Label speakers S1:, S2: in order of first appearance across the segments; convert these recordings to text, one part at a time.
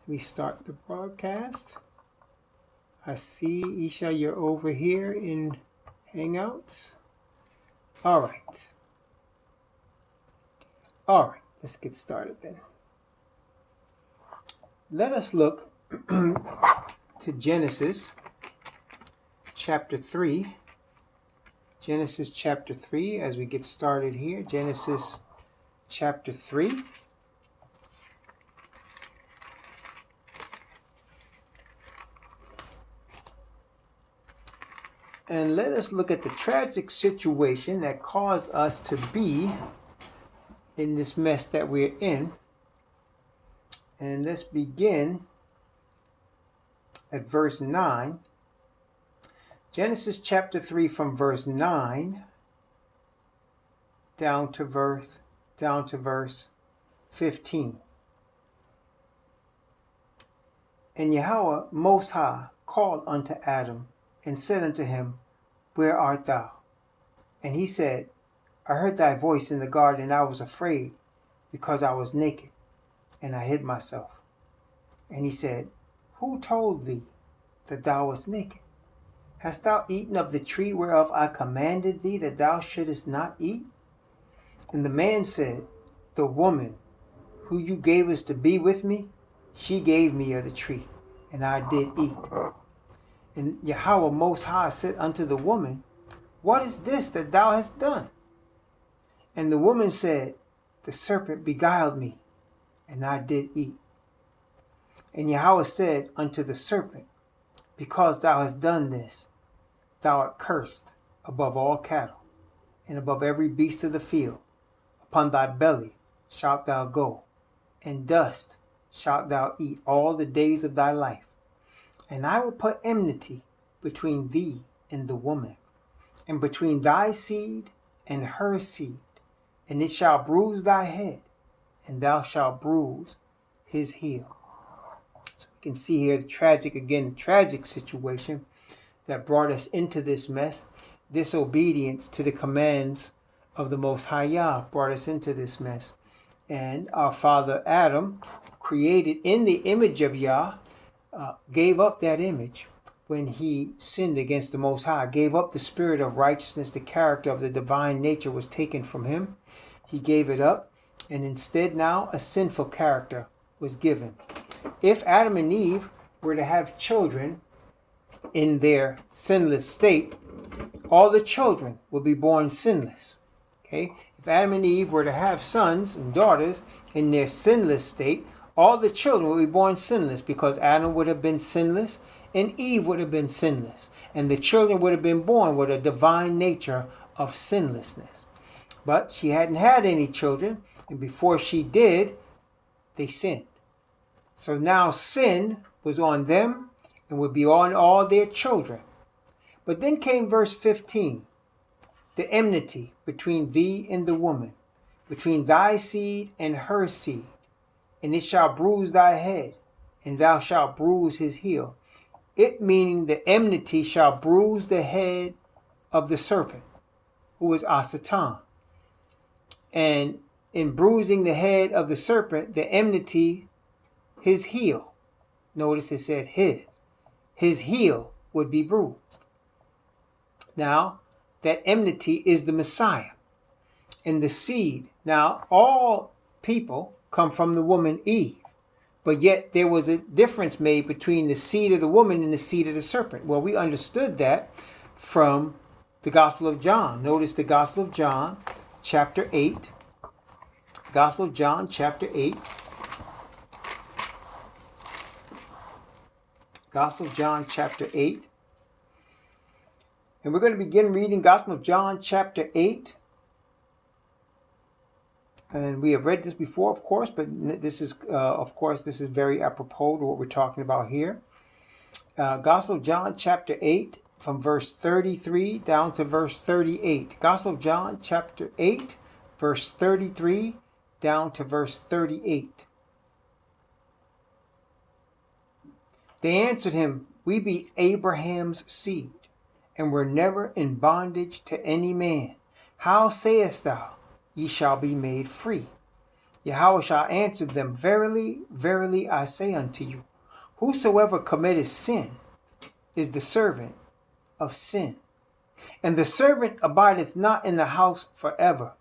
S1: We start the broadcast. I see, Isha, you're over here in Hangouts. All right. Let's get started then. Let us look to Genesis chapter 3. Genesis chapter 3 as we get started here. Genesis chapter 3. And let us look at the tragic situation that caused us to be in this mess that we're in. And let's begin at verse 9. Genesis chapter 3 from verse 9 down to verse 15. And Yahweh Most High called unto Adam and said unto him, Where art thou? And he said, I heard thy voice in the garden, and I was afraid, because I was naked, and I hid myself. And he said, Who told thee that thou wast naked? Hast thou eaten of the tree whereof I commanded thee that thou shouldest not eat? And the man said, The woman who you gavest to be with me, she gave me of the tree, and I did eat. And Yahweh Most High said unto the woman, What is this that thou hast done? And the woman said, The serpent beguiled me, and I did eat. And Yahweh said unto the serpent, Because thou hast done this, thou art cursed above all cattle, and above every beast of the field. Upon thy belly shalt thou go, and dust shalt thou eat all the days of thy life. And I will put enmity between thee and the woman, and between thy seed and her seed, and it shall bruise thy head, and thou shalt bruise his heel. So we can see here the tragic situation that brought us into this mess. Disobedience to the commands of the Most High Yah brought us into this mess. And our father Adam, created in the image of Yah, gave up that image when he sinned against the Most High, gave up the spirit of righteousness. The character of the divine nature was taken from him. He gave it up, and instead now a sinful character was given. If Adam and Eve were to have children in their sinless state, all the children would be born sinless. Okay? If Adam and Eve were to have sons and daughters in their sinless state, all the children would be born sinless, because Adam would have been sinless and Eve would have been sinless. And the children would have been born with a divine nature of sinlessness. But she hadn't had any children, and before she did, they sinned. So now sin was on them and would be on all their children. But then came verse 15. The enmity between thee and the woman, between thy seed and her seed. And it shall bruise thy head, and thou shalt bruise his heel. It meaning the enmity shall bruise the head of the serpent, who is Asatan. And in bruising the head of the serpent, the enmity, his heel. Notice it said his. His heel would be bruised. Now, that enmity is the Messiah and the seed. Now, all people come from the woman Eve, but yet there was a difference made between the seed of the woman and the seed of the serpent. Well, we understood that from the Gospel of John. Notice the Gospel of John, chapter 8. Gospel of John, chapter 8. Gospel of John, chapter 8. And we're going to begin reading Gospel of John, chapter 8. And we have read this before, of course, but this is, this is very apropos to what we're talking about here. Gospel of John, chapter 8, from verse 33 down to verse 38. Gospel of John, chapter 8, verse 33 down to verse 38. They answered him, We be Abraham's seed, and were never in bondage to any man. How sayest thou, Ye shall be made free? Yahweh answered them, Verily, verily, I say unto you, whosoever committeth sin is the servant of sin. And the servant abideth not in the house forever,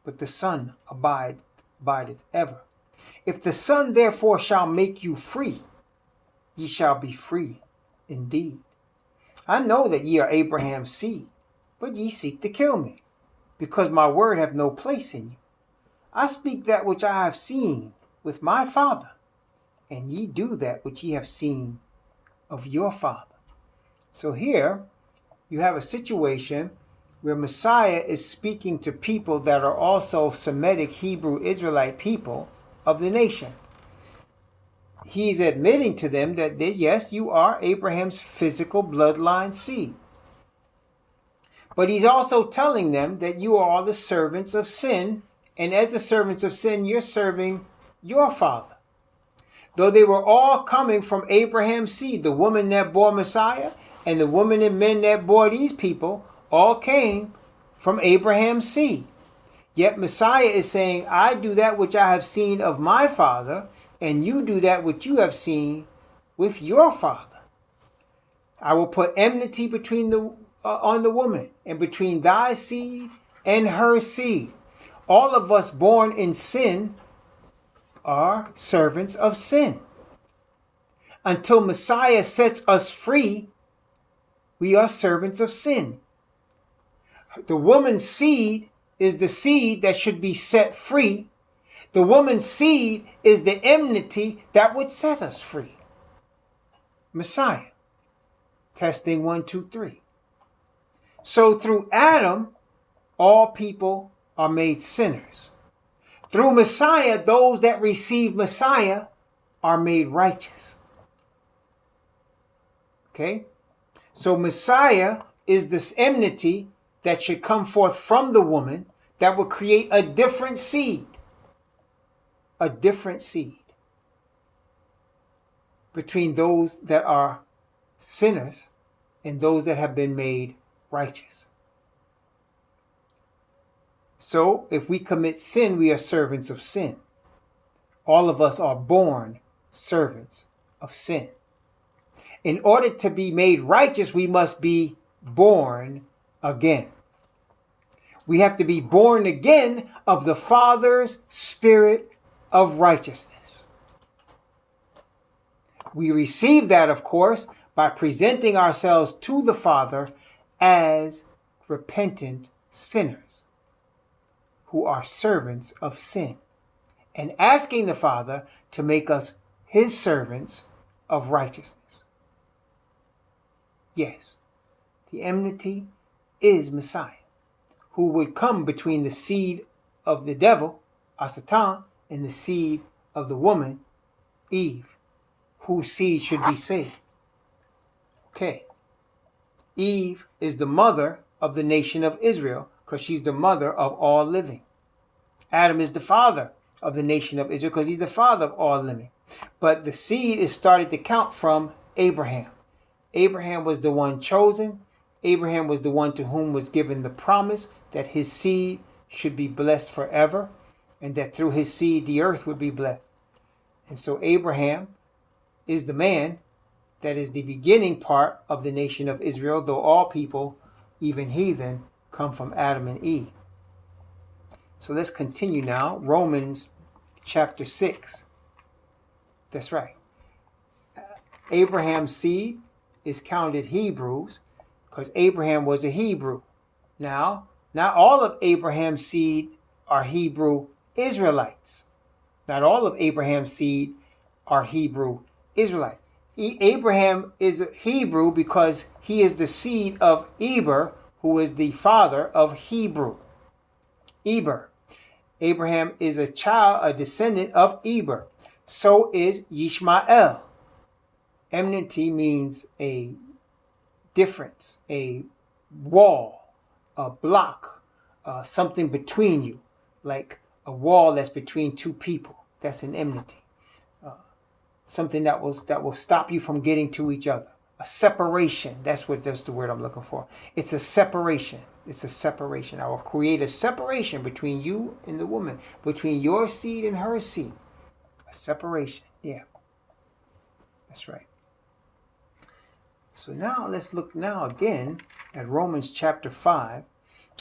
S1: but the Son abideth ever. If the Son therefore shall make you free, ye shall be free indeed. I know that ye are Abraham's seed, but ye seek to kill me, because my word have no place in you. I speak that which I have seen with my Father, and ye do that which ye have seen of your father. So here you have a situation where Messiah is speaking to people that are also Semitic Hebrew Israelite people of the nation. He's admitting to them that yes, you are Abraham's physical bloodline seed. But he's also telling them that you are the servants of sin, and as the servants of sin, you're serving your father. Though they were all coming from Abraham's seed, the woman that bore Messiah and the women and men that bore these people all came from Abraham's seed. Yet Messiah is saying, I do that which I have seen of my father, and you do that which you have seen with your father. I will put enmity on the woman, and between thy seed and her seed. All of us born in sin are servants of sin. Until Messiah sets us free, we are servants of sin. The woman's seed is the seed that should be set free. The woman's seed is the enmity that would set us free. Messiah. Testing 1, 2, 3. So through Adam, all people are made sinners. Through Messiah, those that receive Messiah are made righteous. Okay? So Messiah is this enmity that should come forth from the woman that will create a different seed. A different seed between those that are sinners and those that have been made righteous. So if we commit sin, we are servants of sin. All of us are born servants of sin. In order to be made righteous, we must be born again. We have to be born again of the Father's Spirit of righteousness. We receive that, of course, by presenting ourselves to the Father as repentant sinners who are servants of sin, and asking the Father to make us his servants of righteousness. Yes, the enmity is Messiah, who would come between the seed of the devil, Satan, and the seed of the woman, Eve, whose seed should be saved. Okay. Eve is the mother of the nation of Israel because she's the mother of all living. Adam is the father of the nation of Israel because he's the father of all living. But the seed is started to count from Abraham. Abraham was the one chosen. Abraham was the one to whom was given the promise that his seed should be blessed forever, and that through his seed the earth would be blessed. And so Abraham is the man that is the beginning part of the nation of Israel, though all people, even heathen, come from Adam and Eve. So let's continue now. Romans chapter 6. That's right. Abraham's seed is counted Hebrews because Abraham was a Hebrew. Now, not all of Abraham's seed are Hebrew Israelites. Not all of Abraham's seed are Hebrew Israelites. Abraham is a Hebrew because he is the seed of Eber, who is the father of Hebrew. Eber. Abraham is a descendant of Eber. So is Yishmael. Enmity means a difference, a wall, a block, something between you, like a wall that's between two people. That's an enmity. Something that will stop you from getting to each other. A separation. That's the word I'm looking for. It's a separation. It's a separation. I will create a separation between you and the woman, between your seed and her seed. A separation. Yeah. That's right. So now let's look now again at Romans chapter 5.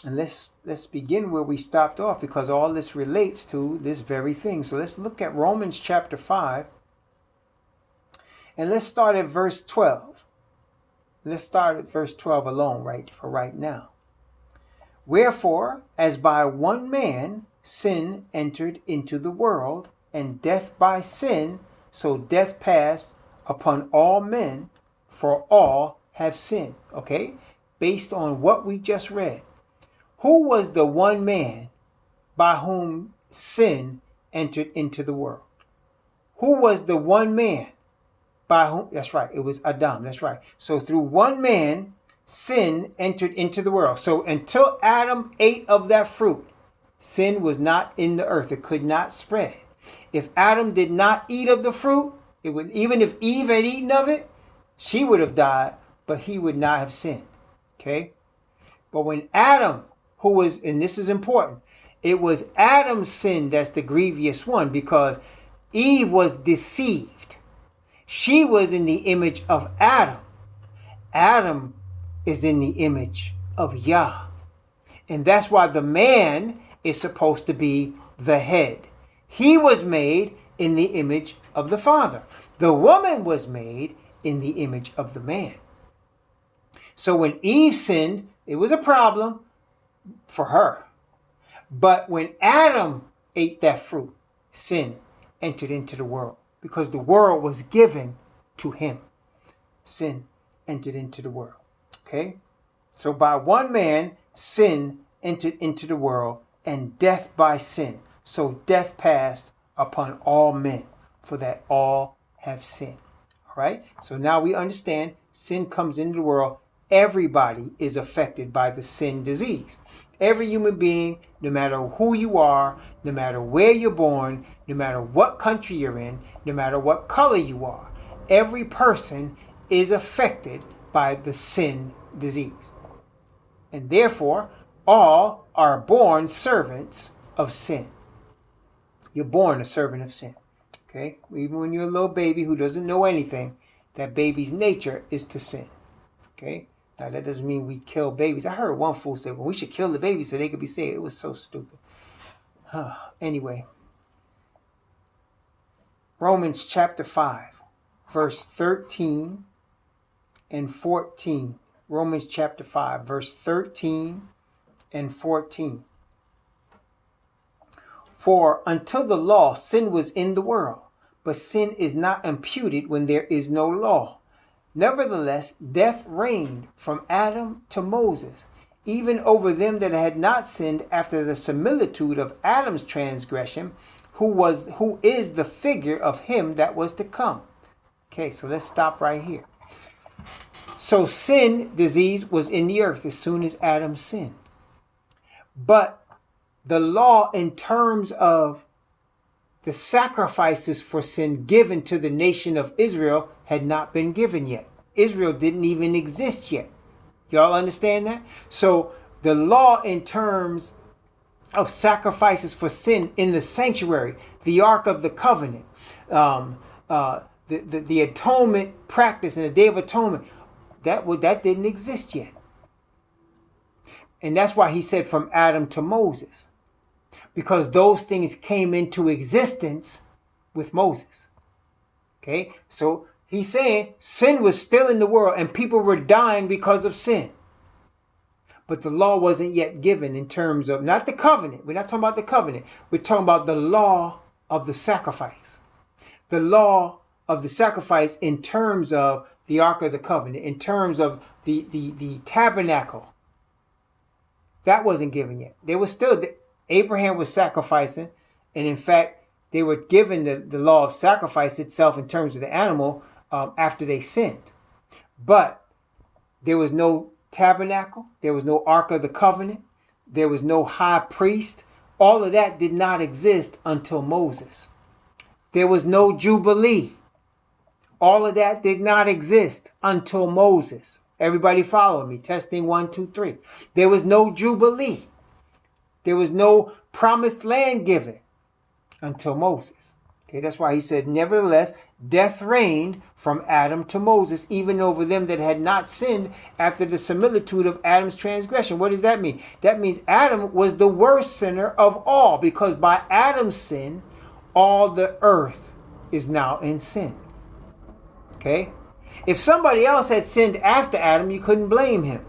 S1: And let's begin where we stopped off, because all this relates to this very thing. So let's look at Romans chapter 5. And let's start at verse 12. Let's start at verse 12 alone, right now. Wherefore, as by one man sin entered into the world, and death by sin, so death passed upon all men, for all have sinned. Okay? Based on what we just read. Who was the one man by whom sin entered into the world? Who was the one man by whom? That's right. It was Adam. That's right. So through one man, sin entered into the world. So until Adam ate of that fruit, sin was not in the earth. It could not spread. If Adam did not eat of the fruit, it would, even if Eve had eaten of it, she would have died, but he would not have sinned. Okay? But when Adam, who was, and this is important, it was Adam's sin that's the grievous one, because Eve was deceived. She was in the image of Adam. Adam is in the image of Yah. And that's why the man is supposed to be the head. He was made in the image of the Father. The woman was made in the image of the man. So when Eve sinned, it was a problem for her. But when Adam ate that fruit, sin entered into the world, because the world was given to him. Sin entered into the world. Okay? So by one man, sin entered into the world, and death by sin. So death passed upon all men, for that all have sinned. All right? So now we understand sin comes into the world. Everybody is affected by the sin disease. Every human being, no matter who you are, no matter where you're born, no matter what country you're in, no matter what color you are, every person is affected by the sin disease. And therefore, all are born servants of sin. You're born a servant of sin. Okay? Even when you're a little baby who doesn't know anything, that baby's nature is to sin. Okay? Now, that doesn't mean we kill babies. I heard one fool say, well, we should kill the babies so they could be saved. It was so stupid. Anyway. Romans chapter 5, verse 13 and 14. Romans chapter 5, verse 13 and 14. For until the law, sin was in the world, but sin is not imputed when there is no law. Nevertheless, death reigned from Adam to Moses, even over them that had not sinned, after the similitude of Adam's transgression, who is the figure of him that was to come. Okay, so let's stop right here. So sin, disease, was in the earth as soon as Adam sinned. But the law, in terms of the sacrifices for sin given to the nation of Israel, had not been given yet. Israel didn't even exist yet. Y'all understand that? So the law, in terms of sacrifices for sin in the sanctuary, the Ark of the Covenant, the atonement practice and the Day of Atonement, that didn't exist yet. And that's why he said from Adam to Moses, because those things came into existence with Moses. Okay, so he's saying sin was still in the world and people were dying because of sin. But the law wasn't yet given, in terms of, not the covenant. We're not talking about the covenant. We're talking about the law of the sacrifice. The law of the sacrifice in terms of the Ark of the Covenant, in terms of the tabernacle. That wasn't given yet. There was still, Abraham was sacrificing, and in fact, they were given the law of sacrifice itself in terms of the animal after they sinned. But there was no tabernacle. There was no Ark of the Covenant. There was no high priest. All of that did not exist until Moses. There was no Jubilee. All of that did not exist until Moses. Everybody follow me. Testing 1, 2, 3. There was no Jubilee. There was no promised land given until Moses. Okay, that's why he said, nevertheless, death reigned from Adam to Moses, even over them that had not sinned after the similitude of Adam's transgression. What does that mean? That means Adam was the worst sinner of all, because by Adam's sin, all the earth is now in sin. Okay? If somebody else had sinned after Adam, you couldn't blame him.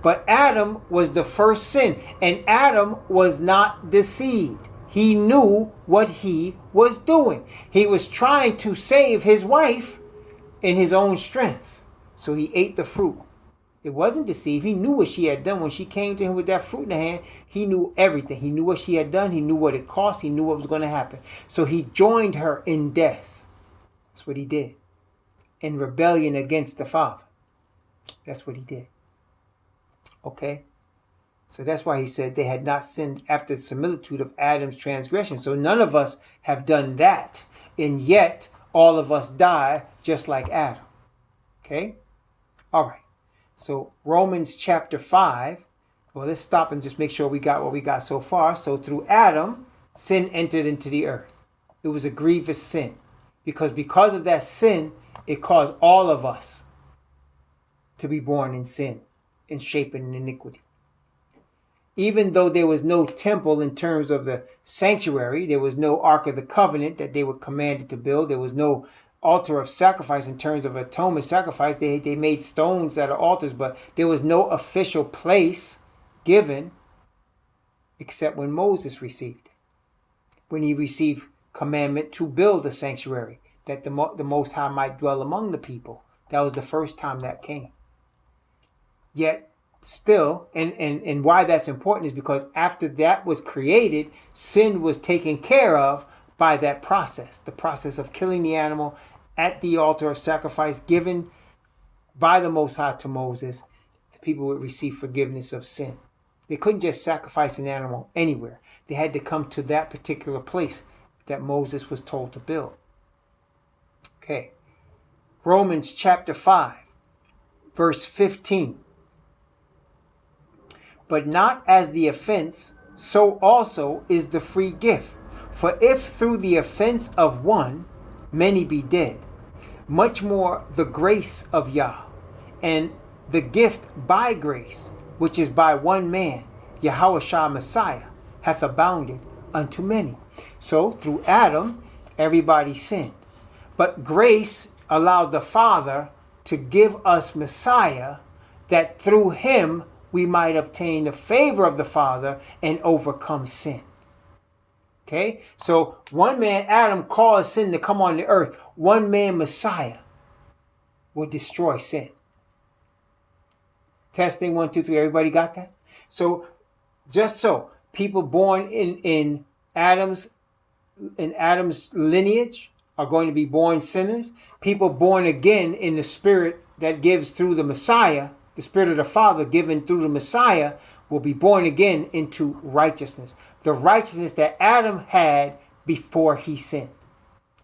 S1: But Adam was the first sin, and Adam was not deceived. He knew what he was doing. He was trying to save his wife in his own strength. So he ate the fruit. It wasn't deceived. He knew what she had done. When she came to him with that fruit in her hand, he knew everything. He knew what she had done. He knew what it cost. He knew what was going to happen. So he joined her in death. That's what he did. In rebellion against the Father. That's what he did. Okay? So that's why he said they had not sinned after the similitude of Adam's transgression. So none of us have done that. And yet, all of us die just like Adam. Okay? All right. So Romans chapter 5. Well, let's stop and just make sure we got what we got so far. So through Adam, sin entered into the earth. It was a grievous sin. Because of that sin, it caused all of us to be born in sin and shapen in iniquity. Even though there was no temple in terms of the sanctuary, there was no Ark of the Covenant that they were commanded to build. There was no altar of sacrifice in terms of atonement sacrifice. They made stones that are altars, but there was no official place given except when Moses received it. When he received commandment to build a sanctuary, that the Most High might dwell among the people. That was the first time that came. Yet, still, and why that's important is because after that was created, sin was taken care of by that process. The process of killing the animal at the altar of sacrifice given by the Most High to Moses. The people would receive forgiveness of sin. They couldn't just sacrifice an animal anywhere. They had to come to that particular place that Moses was told to build. Okay. Romans chapter 5, verse 15. But not as the offense, so also is the free gift. For if through the offense of one many be dead, much more the grace of Yah, and the gift by grace, which is by one man, Yahushua Messiah, hath abounded unto many. So through Adam, everybody sinned. But grace allowed the Father to give us Messiah, that through him we might obtain the favor of the Father and overcome sin. Okay? So one man, Adam, caused sin to come on the earth. One man, Messiah, will destroy sin. Testing 1, 2, 3. Everybody got that? So, just so, people born in Adam's lineage are going to be born sinners. People born again in the Spirit that gives through the Messiah, the Spirit of the Father given through the Messiah, will be born again into righteousness. The righteousness that Adam had before he sinned.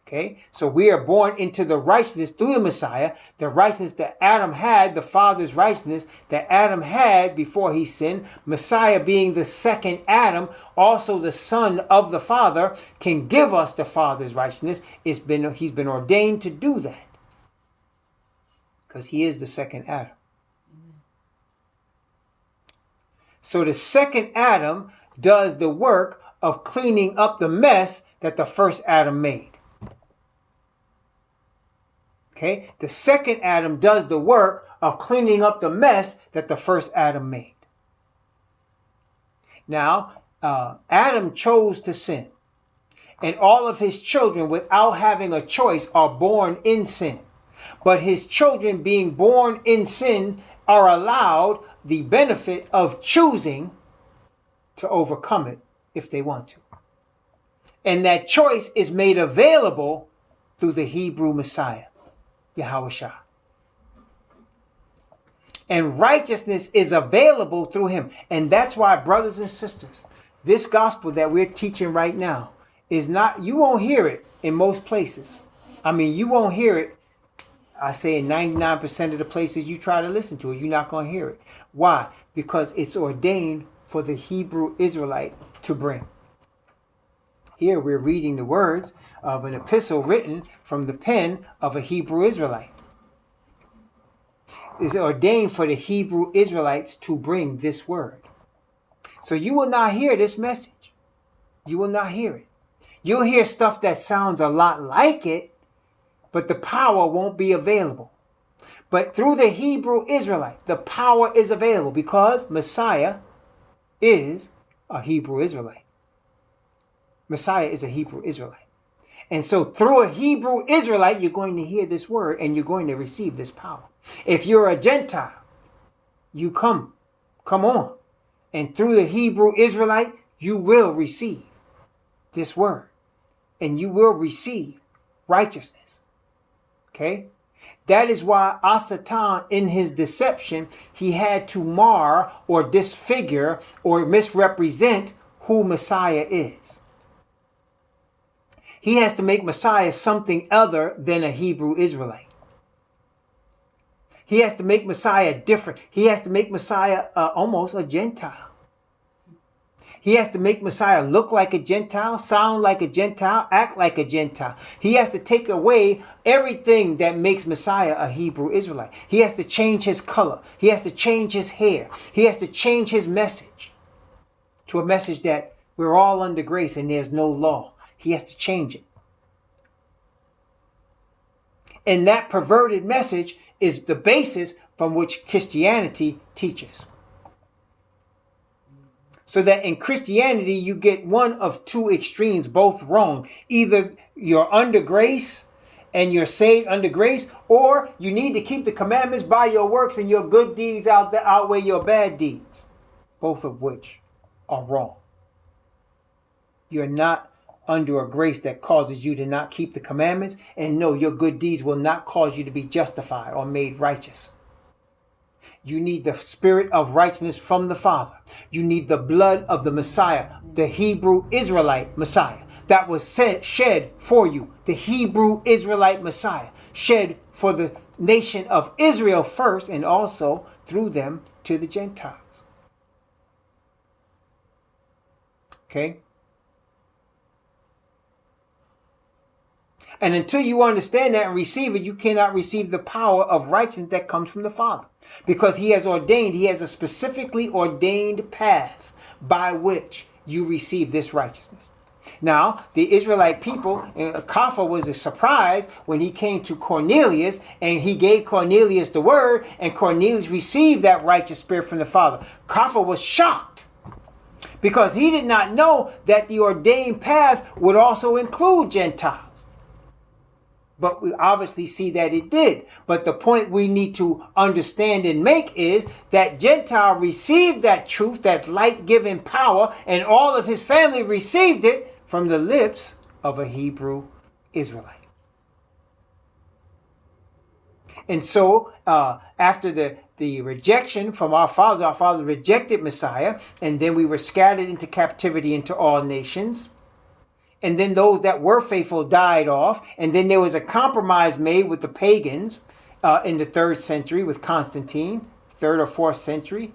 S1: Okay? So we are born into the righteousness through the Messiah. The righteousness that Adam had, the Father's righteousness that Adam had before he sinned. Messiah being the second Adam, also the Son of the Father, can give us the Father's righteousness. He's been ordained to do that. Because he is the second Adam. So the second Adam does the work of cleaning up the mess that the first Adam made. Okay? The second Adam does the work of cleaning up the mess that the first Adam made. Now, Adam chose to sin. And all of his children, without having a choice, are born in sin. But his children being born in sin are allowed the benefit of choosing to overcome it if they want to. And that choice is made available through the Hebrew Messiah, Yahushua. And righteousness is available through him. And that's why, brothers and sisters, this gospel that we're teaching right now is not, you won't hear it in most places. I mean, you won't hear it I say in 99% of the places you try to listen to it, you're not going to hear it. Why? Because it's ordained for the Hebrew Israelite to bring. Here we're reading the words of an epistle written from the pen of a Hebrew Israelite. It's ordained for the Hebrew Israelites to bring this word. So you will not hear this message. You will not hear it. You'll hear stuff that sounds a lot like it, but the power won't be available. But through the Hebrew Israelite, the power is available because Messiah is a Hebrew Israelite. Messiah is a Hebrew Israelite. And so through a Hebrew Israelite, you're going to hear this word and you're going to receive this power. If you're a Gentile, you come on. And through the Hebrew Israelite, you will receive this word. And you will receive righteousness. Okay? That is why Satan, in his deception, he had to mar or disfigure or misrepresent who Messiah is. He has to make Messiah something other than a Hebrew Israelite. He has to make Messiah different. He has to make Messiah almost a Gentile. He has to make Messiah look like a Gentile, sound like a Gentile, act like a Gentile. He has to take away everything that makes Messiah a Hebrew Israelite. He has to change his color. He has to change his hair. He has to change his message to a message that we're all under grace and there's no law. He has to change it. And that perverted message is the basis from which Christianity teaches. So that in Christianity, you get one of two extremes, both wrong. Either you're under grace and you're saved under grace, or you need to keep the commandments by your works and your good deeds outweigh your bad deeds. Both of which are wrong. You're not under a grace that causes you to not keep the commandments, and no, your good deeds will not cause you to be justified or made righteous. You need the spirit of righteousness from the Father. You need the blood of the Messiah, the Hebrew Israelite Messiah that was shed for you. The Hebrew Israelite Messiah shed for the nation of Israel first and also through them to the Gentiles. Okay? And until you understand that and receive it, you cannot receive the power of righteousness that comes from the Father. Because he has a specifically ordained path by which you receive this righteousness. Now, the Israelite people, Kepha was surprised when he came to Cornelius and he gave Cornelius the word and Cornelius received that righteous spirit from the Father. Kepha was shocked because he did not know that the ordained path would also include Gentiles. But we obviously see that it did. But the point we need to understand and make is that Gentile received that truth, that light-giving power, and all of his family received it from the lips of a Hebrew Israelite. And so after the rejection from our fathers rejected Messiah, and then we were scattered into captivity into all nations. And then those that were faithful died off. And then there was a compromise made with the pagans in the 3rd century with Constantine. 3rd or 4th century.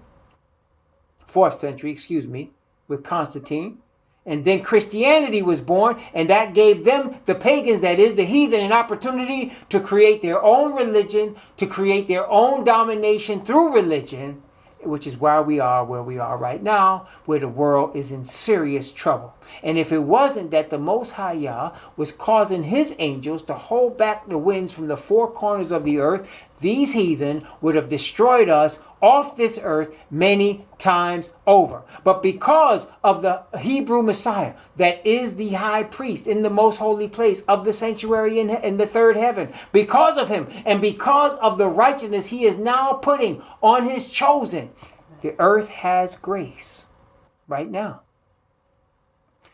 S1: 4th century, with Constantine. And then Christianity was born. And that gave them, the pagans, that is, the heathen, an opportunity to create their own religion. To create their own domination through religion. Which is why we are where we are right now, where the world is in serious trouble. And if it wasn't that the Most High Yah was causing his angels to hold back the winds from the 4 corners of the earth, these heathen would have destroyed us off this earth many times over. But because of the Hebrew Messiah that is the high priest in the most holy place of the sanctuary in the 3rd heaven, because of him and because of the righteousness he is now putting on his chosen, the earth has grace right now.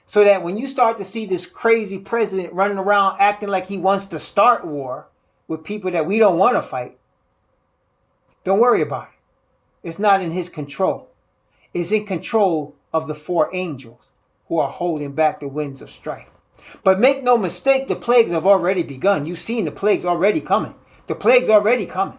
S1: So that when you start to see this crazy president running around acting like he wants to start war with people that we don't want to fight, don't worry about it. It's not in his control. It's in control of the 4 angels who are holding back the winds of strife. But make no mistake, the plagues have already begun. You've seen the plagues already coming. The plague's already coming.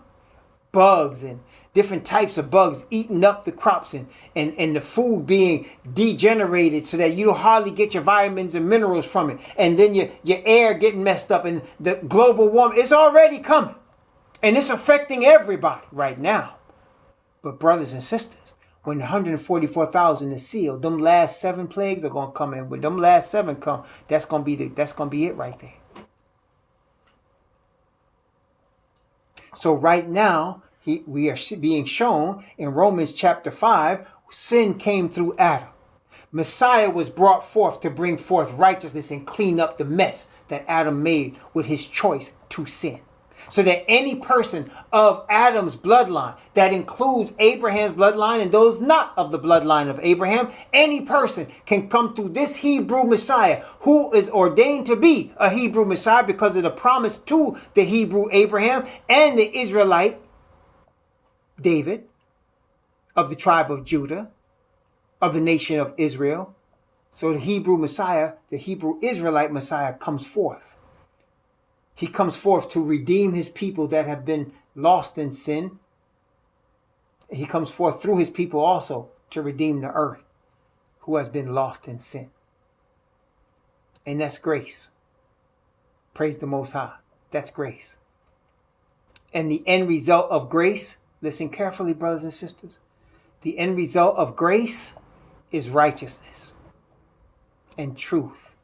S1: Bugs and different types of bugs eating up the crops and the food being degenerated so that you don't hardly get your vitamins and minerals from it. And then your air getting messed up and the global warming. It's already coming. And it's affecting everybody right now. But brothers and sisters, when 144,000 is sealed, them last 7 plagues are going to come in. When them last 7 come, that's going to be it right there. So right now, we are being shown in Romans chapter 5, sin came through Adam. Messiah was brought forth to bring forth righteousness and clean up the mess that Adam made with his choice to sin. So that any person of Adam's bloodline, that includes Abraham's bloodline and those not of the bloodline of Abraham, any person can come through this Hebrew Messiah who is ordained to be a Hebrew Messiah because of the promise to the Hebrew Abraham and the Israelite David of the tribe of Judah, of the nation of Israel. So the Hebrew Messiah, the Hebrew Israelite Messiah comes forth. He comes forth to redeem his people that have been lost in sin. He comes forth through his people also to redeem the earth who has been lost in sin. And that's grace. Praise the Most High. That's grace. And the end result of grace, listen carefully, brothers and sisters. The end result of grace is righteousness and truth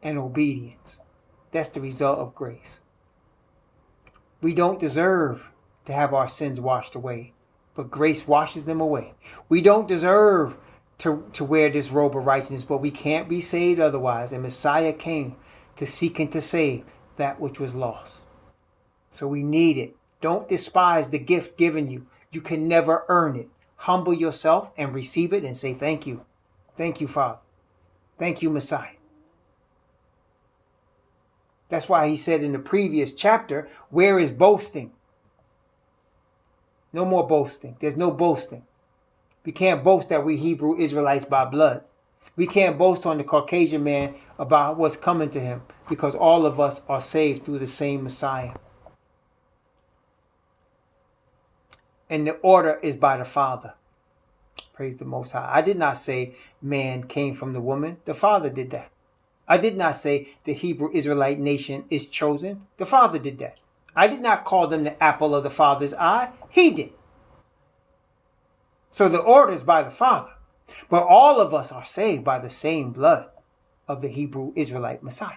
S1: and obedience. That's the result of grace. We don't deserve to have our sins washed away, but grace washes them away. We don't deserve to wear this robe of righteousness, but we can't be saved otherwise. And Messiah came to seek and to save that which was lost. So we need it. Don't despise the gift given you. You can never earn it. Humble yourself and receive it and say thank you. Thank you, Father. Thank you, Messiah. That's why he said in the previous chapter, where is boasting? No more boasting. There's no boasting. We can't boast that we Hebrew Israelites by blood. We can't boast on the Caucasian man about what's coming to him because all of us are saved through the same Messiah. And the order is by the Father. Praise the Most High. I did not say man came from the woman. The Father did that. I did not say the Hebrew Israelite nation is chosen. The Father did that. I did not call them the apple of the Father's eye. He did. So the order is by the Father. But all of us are saved by the same blood of the Hebrew Israelite Messiah.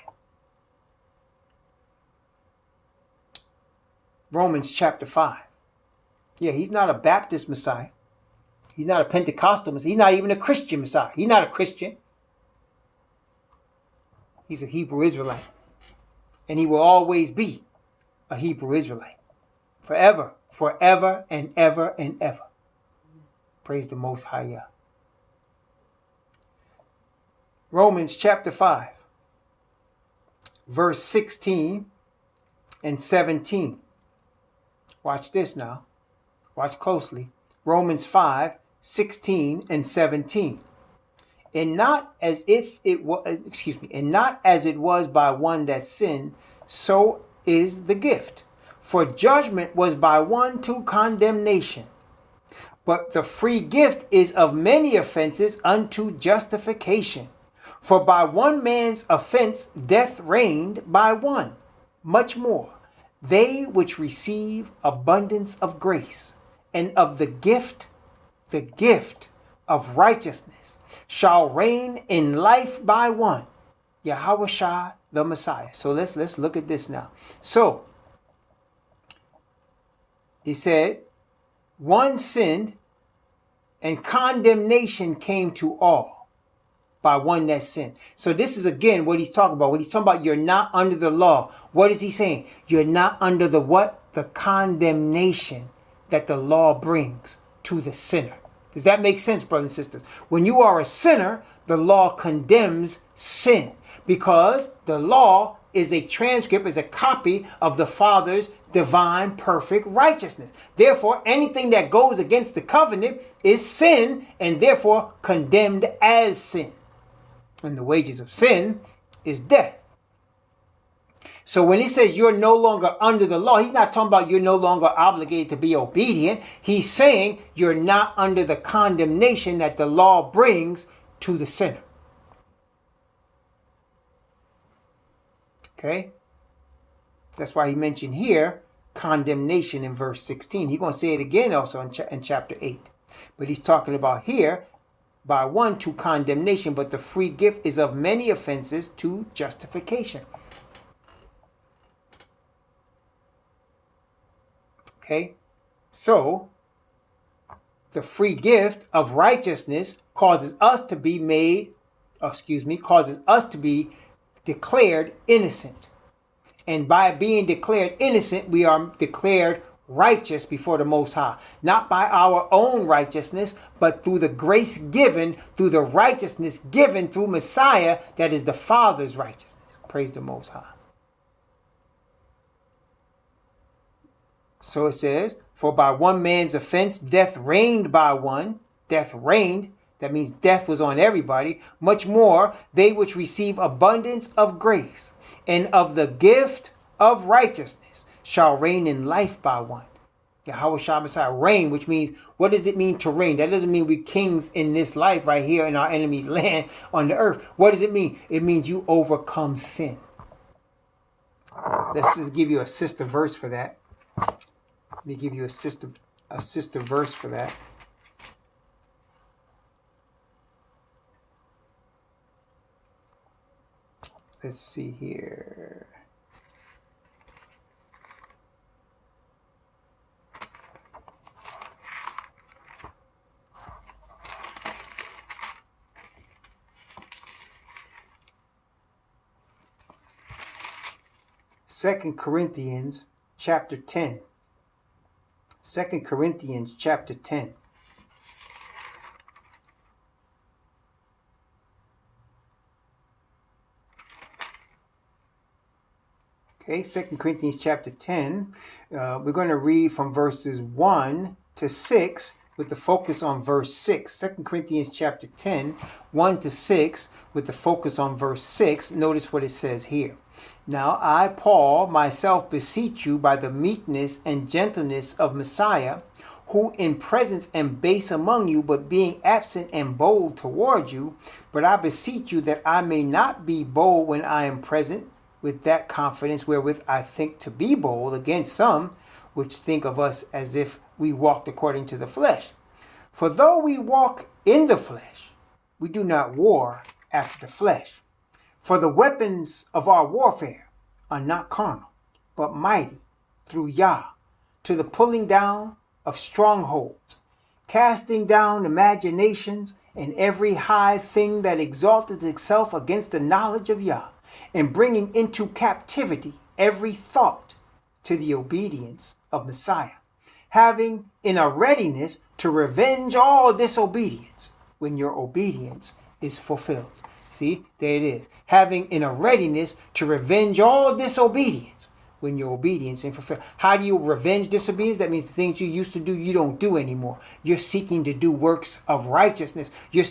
S1: Romans chapter 5. Yeah, he's not a Baptist Messiah. He's not a Pentecostal Messiah. He's not even a Christian Messiah. He's not a Christian. He's a Hebrew Israelite. And he will always be a Hebrew Israelite. Forever, forever, and ever, and ever. Praise the Most High Yah. Romans chapter 5, verse 16 and 17. Watch this now. Watch closely. Romans 5, 16 and 17. And not as if it was, and not as it was by one that sinned, so is the gift. For judgment was by one to condemnation. But the free gift is of many offenses unto justification. For by one man's offense death reigned by one. Much more, they which receive abundance of grace and of the gift of righteousness, shall reign in life by one, Yahushua the Messiah. So let's look at this now. So he said, one sinned and condemnation came to all by one that sinned. So this is again what he's talking about. When he's talking about you're not under the law, what is he saying? You're not under the what? The condemnation that the law brings to the sinner. Does that make sense, brothers and sisters? When you are a sinner, the law condemns sin because the law is a transcript, is a copy of the Father's divine, perfect righteousness. Therefore, anything that goes against the covenant is sin and therefore condemned as sin. And the wages of sin is death. So when he says you're no longer under the law, he's not talking about you're no longer obligated to be obedient. He's saying you're not under the condemnation that the law brings to the sinner. Okay? That's why he mentioned here condemnation in verse 16. He's going to say it again also in chapter 8. But he's talking about here, by one to condemnation, but the free gift is of many offenses to justification. Okay, so the free gift of righteousness causes us to be declared innocent. And by being declared innocent, we are declared righteous before the Most High. Not by our own righteousness, but through the grace given, through the righteousness given through Messiah, that is the Father's righteousness. Praise the Most High. So it says, for by one man's offense, death reigned by one. Death reigned. That means death was on everybody. Much more, they which receive abundance of grace and of the gift of righteousness shall reign in life by one. Yahweh Shah Messiah, reign, which means, what does it mean to reign? That doesn't mean we're kings in this life right here in our enemy's land on the earth. What does it mean? It means you overcome sin. Let's just give you a sister verse for that. Let me give you a sister verse for that. Let's see here. Second Corinthians chapter 10. 2 Corinthians chapter 10. Okay, 2 Corinthians chapter 10. We're going to read from verses 1 to 6 with the focus on verse 6. 2 Corinthians chapter 10, 1 to 6 with the focus on verse 6. Notice what it says here. Now I, Paul, myself beseech you by the meekness and gentleness of Messiah, who in presence am base among you, but being absent am bold toward you. But I beseech you that I may not be bold when I am present, with that confidence wherewith I think to be bold against some, which think of us as if we walked according to the flesh. For though we walk in the flesh, we do not war after the flesh. For the weapons of our warfare are not carnal, but mighty through Yah, to the pulling down of strongholds, casting down imaginations and every high thing that exalteth itself against the knowledge of Yah, and bringing into captivity every thought to the obedience of Messiah, having in a readiness to revenge all disobedience when your obedience is fulfilled. See, there it is. Having in a readiness to revenge all disobedience when your obedience is fulfilled. How do you revenge disobedience? That means the things you used to do, you don't do anymore. You're seeking to do works of righteousness. You're